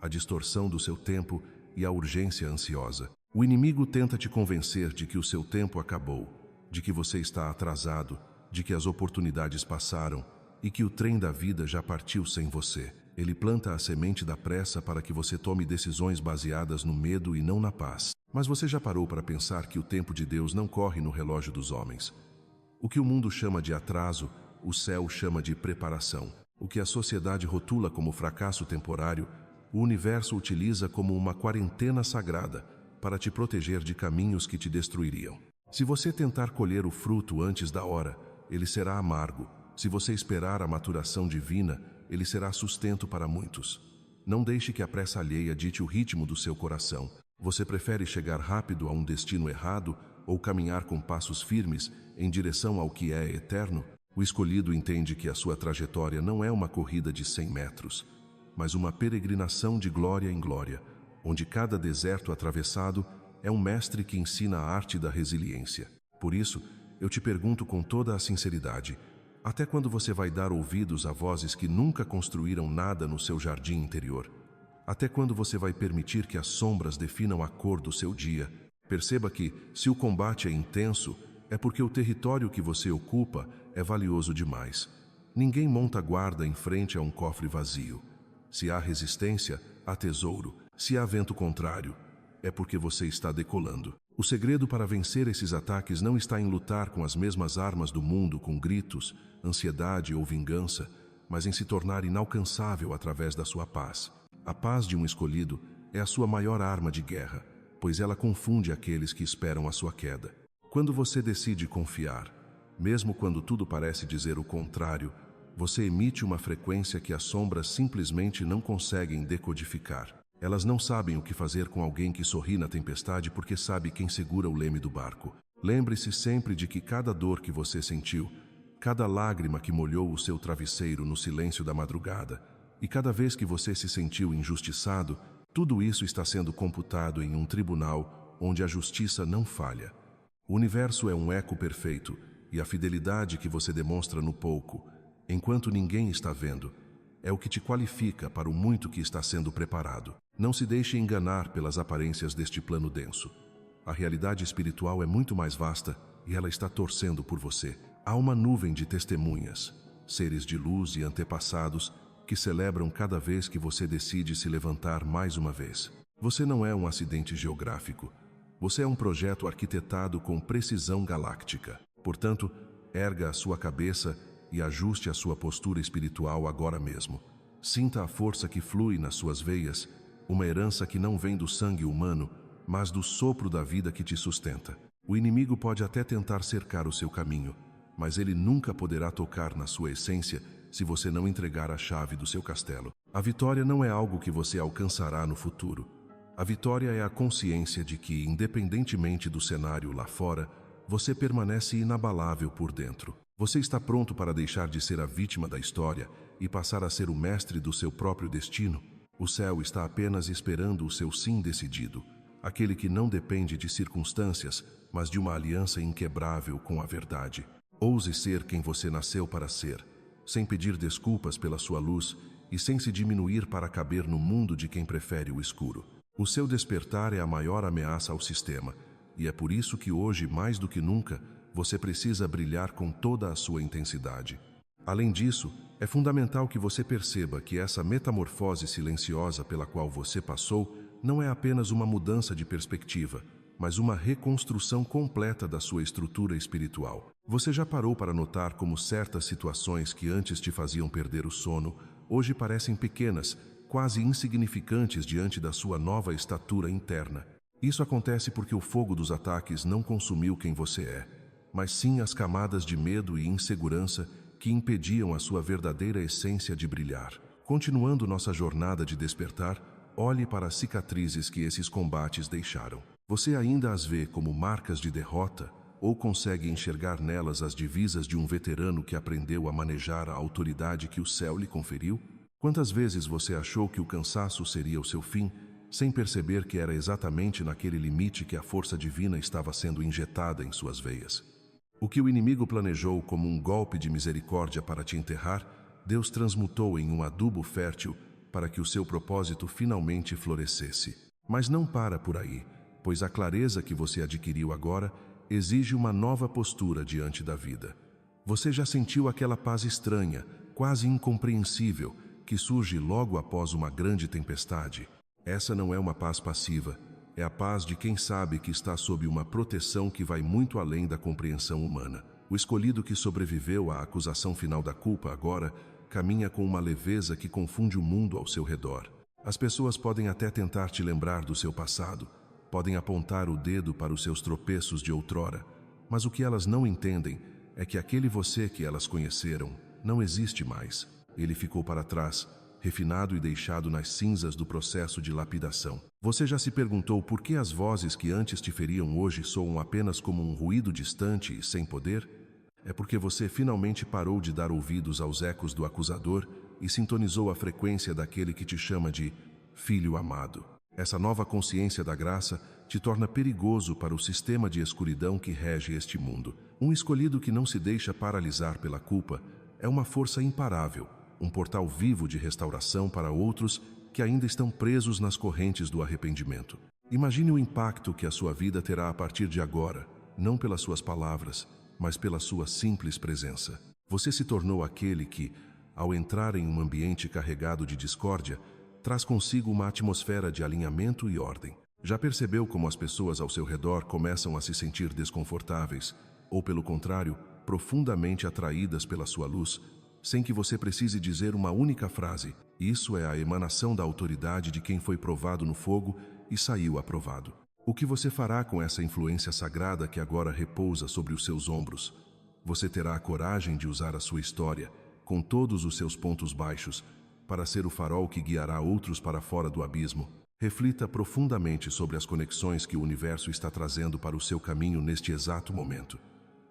a distorção do seu tempo e a urgência ansiosa. O inimigo tenta te convencer de que o seu tempo acabou, de que você está atrasado, de que as oportunidades passaram e que o trem da vida já partiu sem você. Ele planta a semente da pressa para que você tome decisões baseadas no medo e não na paz. Mas você já parou para pensar que o tempo de Deus não corre no relógio dos homens? O que o mundo chama de atraso, o céu chama de preparação. O que a sociedade rotula como fracasso temporário, o universo utiliza como uma quarentena sagrada para te proteger de caminhos que te destruiriam. Se você tentar colher o fruto antes da hora, ele será amargo. Se você esperar a maturação divina, ele será sustento para muitos. Não deixe que a pressa alheia dite o ritmo do seu coração. Você prefere chegar rápido a um destino errado ou caminhar com passos firmes em direção ao que é eterno? O escolhido entende que a sua trajetória não é uma corrida de 100 metros, mas uma peregrinação de glória em glória, onde cada deserto atravessado é um mestre que ensina a arte da resiliência. Por isso, eu te pergunto com toda a sinceridade: até quando você vai dar ouvidos a vozes que nunca construíram nada no seu jardim interior? Até quando você vai permitir que as sombras definam a cor do seu dia? Perceba que, se o combate é intenso, é porque o território que você ocupa é valioso demais. Ninguém monta guarda em frente a um cofre vazio. Se há resistência, há tesouro. Se há vento contrário, é porque você está decolando. O segredo para vencer esses ataques não está em lutar com as mesmas armas do mundo, com gritos, ansiedade ou vingança, mas em se tornar inalcançável através da sua paz. A paz de um escolhido é a sua maior arma de guerra, pois ela confunde aqueles que esperam a sua queda. Quando você decide confiar, mesmo quando tudo parece dizer o contrário, você emite uma frequência que as sombras simplesmente não conseguem decodificar. Elas não sabem o que fazer com alguém que sorri na tempestade porque sabe quem segura o leme do barco. Lembre-se sempre de que cada dor que você sentiu, cada lágrima que molhou o seu travesseiro no silêncio da madrugada, e cada vez que você se sentiu injustiçado, tudo isso está sendo computado em um tribunal onde a justiça não falha. O universo é um eco perfeito, e a fidelidade que você demonstra no pouco, enquanto ninguém está vendo, é o que te qualifica para o muito que está sendo preparado. Não se deixe enganar pelas aparências deste plano denso. A realidade espiritual é muito mais vasta e ela está torcendo por você. Há uma nuvem de testemunhas, seres de luz e antepassados que celebram cada vez que você decide se levantar mais uma vez. Você não é um acidente geográfico. Você é um projeto arquitetado com precisão galáctica. Portanto, erga a sua cabeça e ajuste a sua postura espiritual agora mesmo. Sinta a força que flui nas suas veias, uma herança que não vem do sangue humano, mas do sopro da vida que te sustenta. O inimigo pode até tentar cercar o seu caminho, mas ele nunca poderá tocar na sua essência se você não entregar a chave do seu castelo. A vitória não é algo que você alcançará no futuro. A vitória é a consciência de que, independentemente do cenário lá fora, você permanece inabalável por dentro. Você está pronto para deixar de ser a vítima da história e passar a ser o mestre do seu próprio destino? O céu está apenas esperando o seu sim decidido, aquele que não depende de circunstâncias, mas de uma aliança inquebrável com a verdade. Ouse ser quem você nasceu para ser, sem pedir desculpas pela sua luz e sem se diminuir para caber no mundo de quem prefere o escuro. O seu despertar é a maior ameaça ao sistema, e é por isso que hoje, mais do que nunca, você precisa brilhar com toda a sua intensidade. Além disso, é fundamental que você perceba que essa metamorfose silenciosa pela qual você passou não é apenas uma mudança de perspectiva, mas uma reconstrução completa da sua estrutura espiritual. Você já parou para notar como certas situações que antes te faziam perder o sono, hoje parecem pequenas, quase insignificantes diante da sua nova estatura interna? Isso acontece porque o fogo dos ataques não consumiu quem você é, mas sim as camadas de medo e insegurança que impediam a sua verdadeira essência de brilhar. Continuando nossa jornada de despertar, olhe para as cicatrizes que esses combates deixaram. Você ainda as vê como marcas de derrota ou consegue enxergar nelas as divisas de um veterano que aprendeu a manejar a autoridade que o céu lhe conferiu? Quantas vezes você achou que o cansaço seria o seu fim, sem perceber que era exatamente naquele limite que a força divina estava sendo injetada em suas veias? O que o inimigo planejou como um golpe de misericórdia para te enterrar, Deus transmutou em um adubo fértil para que o seu propósito finalmente florescesse. Mas não para por aí, pois a clareza que você adquiriu agora exige uma nova postura diante da vida. Você já sentiu aquela paz estranha, quase incompreensível, que surge logo após uma grande tempestade? Essa não é uma paz passiva, é a paz de quem sabe que está sob uma proteção que vai muito além da compreensão humana. O escolhido que sobreviveu à acusação final da culpa agora caminha com uma leveza que confunde o mundo ao seu redor. As pessoas podem até tentar te lembrar do seu passado, podem apontar o dedo para os seus tropeços de outrora, mas o que elas não entendem é que aquele você que elas conheceram não existe mais. Ele ficou para trás, refinado e deixado nas cinzas do processo de lapidação. Você já se perguntou por que as vozes que antes te feriam hoje soam apenas como um ruído distante e sem poder? É porque você finalmente parou de dar ouvidos aos ecos do acusador e sintonizou a frequência daquele que te chama de filho amado. Essa nova consciência da graça te torna perigoso para o sistema de escuridão que rege este mundo. Um escolhido que não se deixa paralisar pela culpa é uma força imparável, um portal vivo de restauração para outros que ainda estão presos nas correntes do arrependimento. Imagine o impacto que a sua vida terá a partir de agora, não pelas suas palavras, mas pela sua simples presença. Você se tornou aquele que, ao entrar em um ambiente carregado de discórdia, traz consigo uma atmosfera de alinhamento e ordem. Já percebeu como as pessoas ao seu redor começam a se sentir desconfortáveis, ou pelo contrário, profundamente atraídas pela sua luz, sem que você precise dizer uma única frase? Isso é a emanação da autoridade de quem foi provado no fogo e saiu aprovado. O que você fará com essa influência sagrada que agora repousa sobre os seus ombros? Você terá a coragem de usar a sua história, com todos os seus pontos baixos, para ser o farol que guiará outros para fora do abismo? Reflita profundamente sobre as conexões que o universo está trazendo para o seu caminho neste exato momento.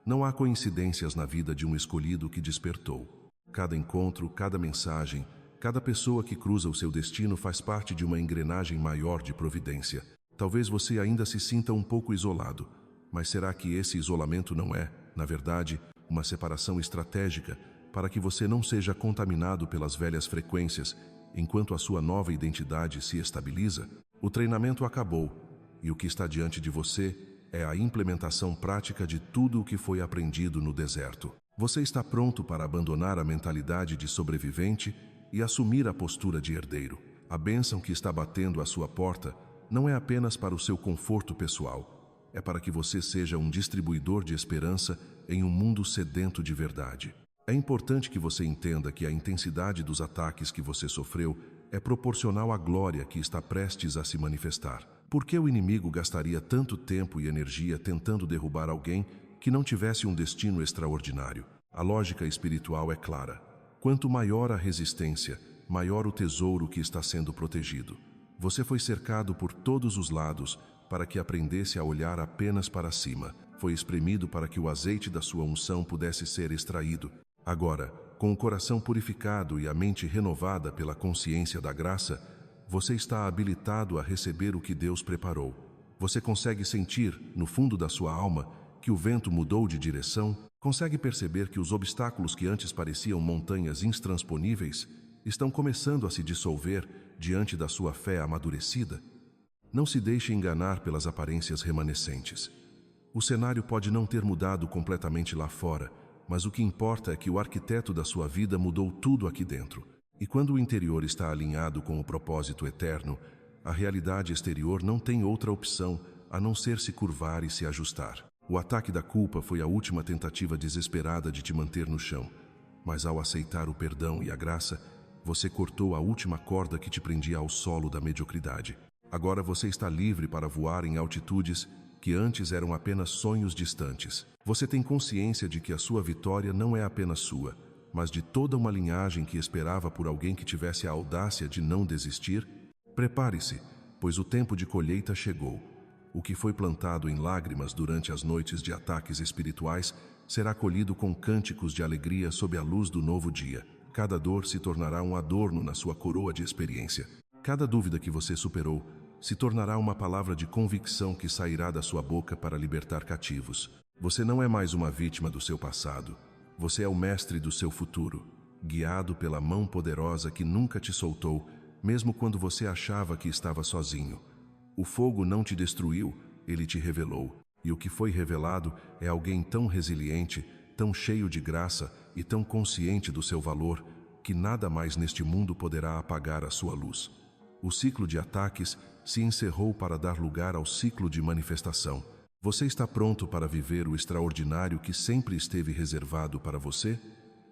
Não há coincidências na vida de um escolhido que despertou. Cada encontro, cada mensagem, cada pessoa que cruza o seu destino faz parte de uma engrenagem maior de providência. Talvez você ainda se sinta um pouco isolado, mas será que esse isolamento não é, na verdade, uma separação estratégica para que você não seja contaminado pelas velhas frequências enquanto a sua nova identidade se estabiliza? O treinamento acabou e o que está diante de você é a implementação prática de tudo o que foi aprendido no deserto. Você está pronto para abandonar a mentalidade de sobrevivente e assumir a postura de herdeiro. A bênção que está batendo à sua porta não é apenas para o seu conforto pessoal, é para que você seja um distribuidor de esperança em um mundo sedento de verdade. É importante que você entenda que a intensidade dos ataques que você sofreu é proporcional à glória que está prestes a se manifestar. Por que o inimigo gastaria tanto tempo e energia tentando derrubar alguém que não tivesse um destino extraordinário? A lógica espiritual é clara. Quanto maior a resistência, maior o tesouro que está sendo protegido. Você foi cercado por todos os lados para que aprendesse a olhar apenas para cima. Foi espremido para que o azeite da sua unção pudesse ser extraído. Agora, com o coração purificado e a mente renovada pela consciência da graça, você está habilitado a receber o que Deus preparou. Você consegue sentir, no fundo da sua alma, que o vento mudou de direção? Consegue perceber que os obstáculos que antes pareciam montanhas intransponíveis estão começando a se dissolver diante da sua fé amadurecida? Não se deixe enganar pelas aparências remanescentes. O cenário pode não ter mudado completamente lá fora, mas o que importa é que o arquiteto da sua vida mudou tudo aqui dentro. E quando o interior está alinhado com o propósito eterno, a realidade exterior não tem outra opção a não ser se curvar e se ajustar. O ataque da culpa foi a última tentativa desesperada de te manter no chão, mas ao aceitar o perdão e a graça, você cortou a última corda que te prendia ao solo da mediocridade. Agora você está livre para voar em altitudes que antes eram apenas sonhos distantes. Você tem consciência de que a sua vitória não é apenas sua, mas de toda uma linhagem que esperava por alguém que tivesse a audácia de não desistir? Prepare-se, pois o tempo de colheita chegou. O que foi plantado em lágrimas durante as noites de ataques espirituais será colhido com cânticos de alegria sob a luz do novo dia. Cada dor se tornará um adorno na sua coroa de experiência. Cada dúvida que você superou se tornará uma palavra de convicção que sairá da sua boca para libertar cativos. Você não é mais uma vítima do seu passado. Você é o mestre do seu futuro, guiado pela mão poderosa que nunca te soltou, mesmo quando você achava que estava sozinho. O fogo não te destruiu, ele te revelou. E o que foi revelado é alguém tão resiliente, tão cheio de graça e tão consciente do seu valor, que nada mais neste mundo poderá apagar a sua luz. O ciclo de ataques se encerrou para dar lugar ao ciclo de manifestação. Você está pronto para viver o extraordinário que sempre esteve reservado para você?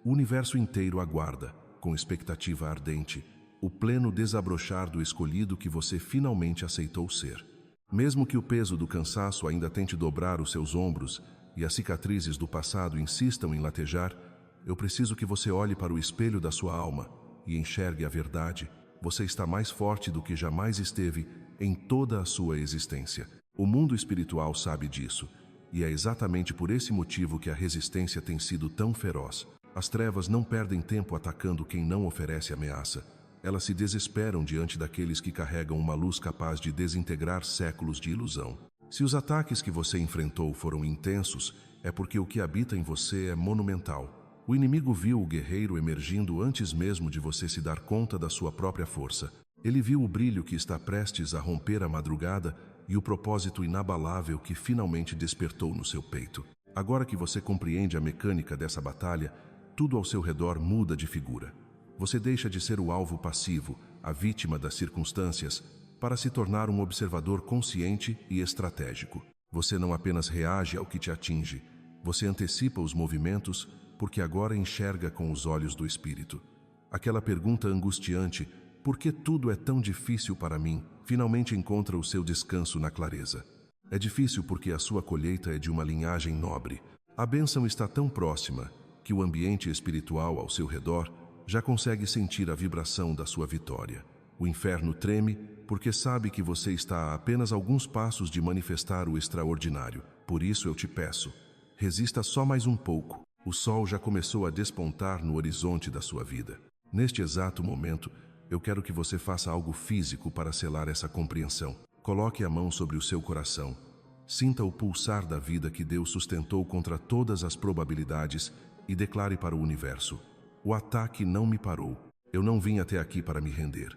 O universo inteiro aguarda, com expectativa ardente, o pleno desabrochar do escolhido que você finalmente aceitou ser. Mesmo que o peso do cansaço ainda tente dobrar os seus ombros e as cicatrizes do passado insistam em latejar, eu preciso que você olhe para o espelho da sua alma e enxergue a verdade. Você está mais forte do que jamais esteve em toda a sua existência. O mundo espiritual sabe disso, e é exatamente por esse motivo que a resistência tem sido tão feroz. As trevas não perdem tempo atacando quem não oferece ameaça. Elas se desesperam diante daqueles que carregam uma luz capaz de desintegrar séculos de ilusão. Se os ataques que você enfrentou foram intensos, é porque o que habita em você é monumental. O inimigo viu o guerreiro emergindo antes mesmo de você se dar conta da sua própria força. Ele viu o brilho que está prestes a romper a madrugada e o propósito inabalável que finalmente despertou no seu peito. Agora que você compreende a mecânica dessa batalha, tudo ao seu redor muda de figura. Você deixa de ser o alvo passivo, a vítima das circunstâncias, para se tornar um observador consciente e estratégico. Você não apenas reage ao que te atinge, você antecipa os movimentos porque agora enxerga com os olhos do espírito. Aquela pergunta angustiante, por que tudo é tão difícil para mim, finalmente encontra o seu descanso na clareza. É difícil porque a sua colheita é de uma linhagem nobre. A bênção está tão próxima que o ambiente espiritual ao seu redor já consegue sentir a vibração da sua vitória. O inferno treme porque sabe que você está a apenas alguns passos de manifestar o extraordinário. Por isso eu te peço, resista só mais um pouco. O sol já começou a despontar no horizonte da sua vida. Neste exato momento, eu quero que você faça algo físico para selar essa compreensão. Coloque a mão sobre o seu coração. Sinta o pulsar da vida que Deus sustentou contra todas as probabilidades e declare para o universo: o ataque não me parou. Eu não vim até aqui para me render.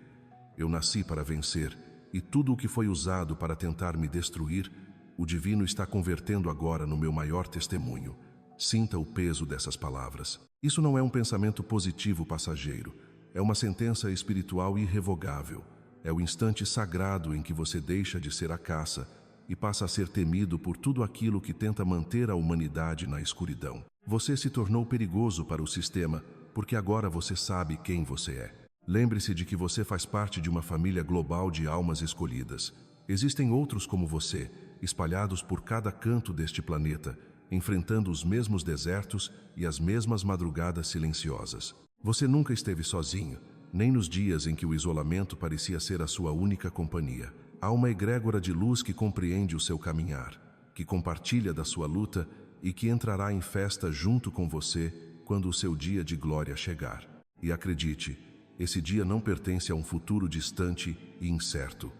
Eu nasci para vencer e tudo o que foi usado para tentar me destruir, o Divino está convertendo agora no meu maior testemunho. Sinta o peso dessas palavras. Isso não é um pensamento positivo passageiro. É uma sentença espiritual irrevogável. É o instante sagrado em que você deixa de ser a caça e passa a ser temido por tudo aquilo que tenta manter a humanidade na escuridão. Você se tornou perigoso para o sistema porque agora você sabe quem você é. Lembre-se de que você faz parte de uma família global de almas escolhidas. Existem outros como você, espalhados por cada canto deste planeta, enfrentando os mesmos desertos e as mesmas madrugadas silenciosas. Você nunca esteve sozinho, nem nos dias em que o isolamento parecia ser a sua única companhia. Há uma egrégora de luz que compreende o seu caminhar, que compartilha da sua luta e que entrará em festa junto com você quando o seu dia de glória chegar. E acredite, esse dia não pertence a um futuro distante e incerto.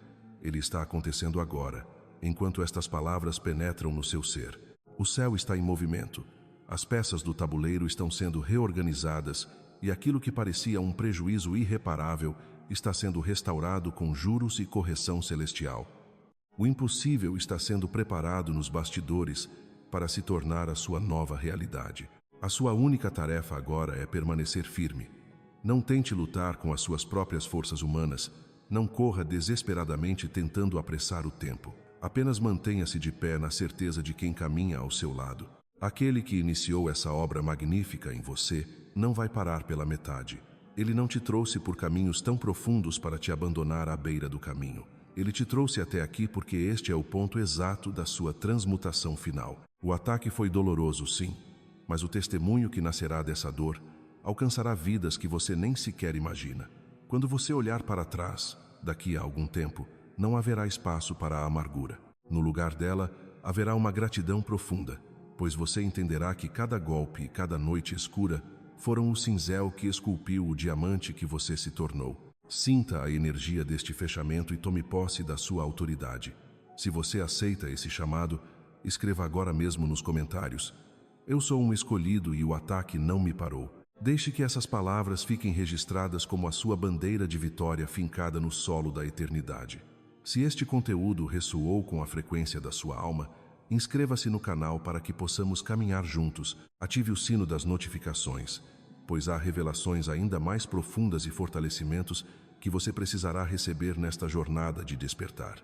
Ele está acontecendo agora, enquanto estas palavras penetram no seu ser. O céu está em movimento. As peças do tabuleiro estão sendo reorganizadas e aquilo que parecia um prejuízo irreparável está sendo restaurado com juros e correção celestial. O impossível está sendo preparado nos bastidores para se tornar a sua nova realidade. A sua única tarefa agora é permanecer firme. Não tente lutar com as suas próprias forças humanas. Não corra desesperadamente tentando apressar o tempo. Apenas mantenha-se de pé na certeza de quem caminha ao seu lado. Aquele que iniciou essa obra magnífica em você não vai parar pela metade. Ele não te trouxe por caminhos tão profundos para te abandonar à beira do caminho. Ele te trouxe até aqui porque este é o ponto exato da sua transmutação final. O ataque foi doloroso, sim, mas o testemunho que nascerá dessa dor alcançará vidas que você nem sequer imagina. Quando você olhar para trás, daqui a algum tempo, não haverá espaço para a amargura. No lugar dela, haverá uma gratidão profunda, pois você entenderá que cada golpe e cada noite escura foram o cinzel que esculpiu o diamante que você se tornou. Sinta a energia deste fechamento e tome posse da sua autoridade. Se você aceita esse chamado, escreva agora mesmo nos comentários: eu sou um escolhido e o ataque não me parou. Deixe que essas palavras fiquem registradas como a sua bandeira de vitória fincada no solo da eternidade. Se este conteúdo ressoou com a frequência da sua alma, inscreva-se no canal para que possamos caminhar juntos. Ative o sino das notificações, pois há revelações ainda mais profundas e fortalecimentos que você precisará receber nesta jornada de despertar.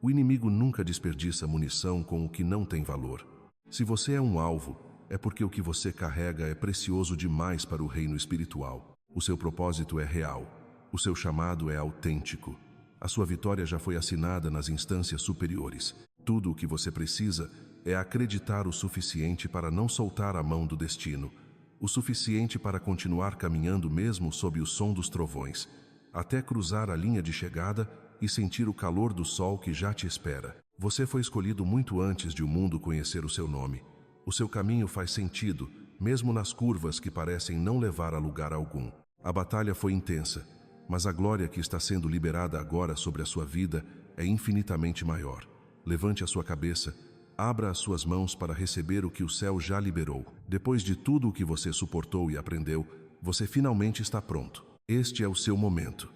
O inimigo nunca desperdiça munição com o que não tem valor. Se você é um alvo, é porque o que você carrega é precioso demais para o reino espiritual. O seu propósito é real. O seu chamado é autêntico. A sua vitória já foi assinada nas instâncias superiores. Tudo o que você precisa é acreditar o suficiente para não soltar a mão do destino, o suficiente para continuar caminhando mesmo sob o som dos trovões, até cruzar a linha de chegada e sentir o calor do sol que já te espera. Você foi escolhido muito antes de o mundo conhecer o seu nome. O seu caminho faz sentido, mesmo nas curvas que parecem não levar a lugar algum. A batalha foi intensa, mas a glória que está sendo liberada agora sobre a sua vida é infinitamente maior. Levante a sua cabeça, abra as suas mãos para receber o que o céu já liberou. Depois de tudo o que você suportou e aprendeu, você finalmente está pronto. Este é o seu momento.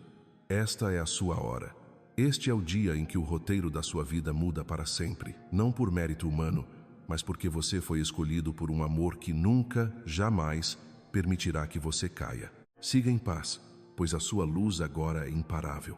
Esta é a sua hora. Este é o dia em que o roteiro da sua vida muda para sempre, não por mérito humano, mas porque você foi escolhido por um amor que nunca, jamais, permitirá que você caia. Siga em paz, pois a sua luz agora é imparável.